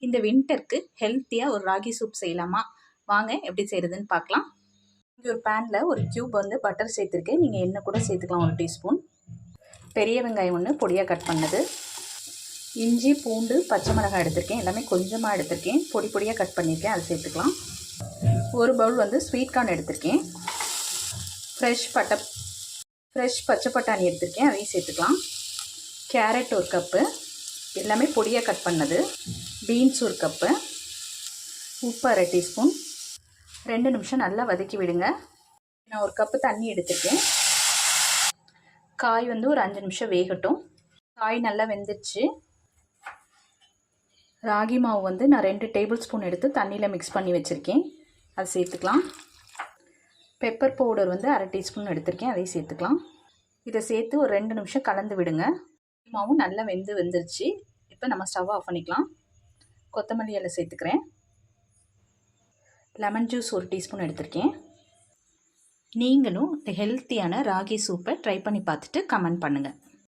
இந்த வின்டருக்கு ஹெல்த்தியாக ஒரு ராகி சூப் செய்யலாமா? வாங்க எப்படி செய்கிறதுன்னு பார்க்கலாம். இங்கே ஒரு பேனில் ஒரு க்யூப் வந்து பட்டர் சேர்த்துருக்கேன். நீங்கள் எண்ணெய் கூட சேர்த்துக்கலாம், 1 டீஸ்பூன். பெரிய வெங்காயம் ஒன்று பொடியாக கட் பண்ணது, இஞ்சி பூண்டு பச்சை மிளகாய் எடுத்திருக்கேன். எல்லாமே கொஞ்சமாக எடுத்திருக்கேன், பொடி பொடியாக கட் பண்ணியிருக்கேன், அதை சேர்த்துக்கலாம். ஒரு பவுல் வந்து ஸ்வீட் கார்ன் எடுத்திருக்கேன். ஃப்ரெஷ் பச்சை பட்டாணி எடுத்திருக்கேன், அதையும் சேர்த்துக்கலாம். கேரட் 1 கப்பு, எல்லாமே பொடியாக கட் பண்ணது. பீன்ஸ் 1 கப்பு, உப்பு 1/2 டீஸ்பூன். 2 நிமிஷம் நல்லா வதக்கி விடுங்க. நான் 1 கப்பு தண்ணி எடுத்துருக்கேன். காய் வந்து ஒரு 5 நிமிஷம் வேகட்டும். காய் நல்லா வெந்துடுச்சு. ராகி மாவு வந்து நான் 2 டேபிள் ஸ்பூன் எடுத்து தண்ணியில் மிக்ஸ் பண்ணி வச்சுருக்கேன், அதை சேர்த்துக்கலாம். பெப்பர் பவுடர் வந்து 1/2 டீஸ்பூன் எடுத்திருக்கேன், அதையும் சேர்த்துக்கலாம். இதை சேர்த்து ஒரு 2 நிமிஷம் கலந்து விடுங்க. மாவும் நல்லா வெந்துருச்சு. இப்போ நம்ம ஸ்டவ் ஆஃப் பண்ணிக்கலாம். கொத்தமல்லி இலை சேர்த்துக்கிறேன். லெமன் ஜூஸ் 1 டீஸ்பூன் எடுத்திருக்கேன். நீங்களும் இந்த ஹெல்த்தியான ராகி சூப்பை ட்ரை பண்ணி பார்த்துட்டு கமெண்ட் பண்ணுங்கள்.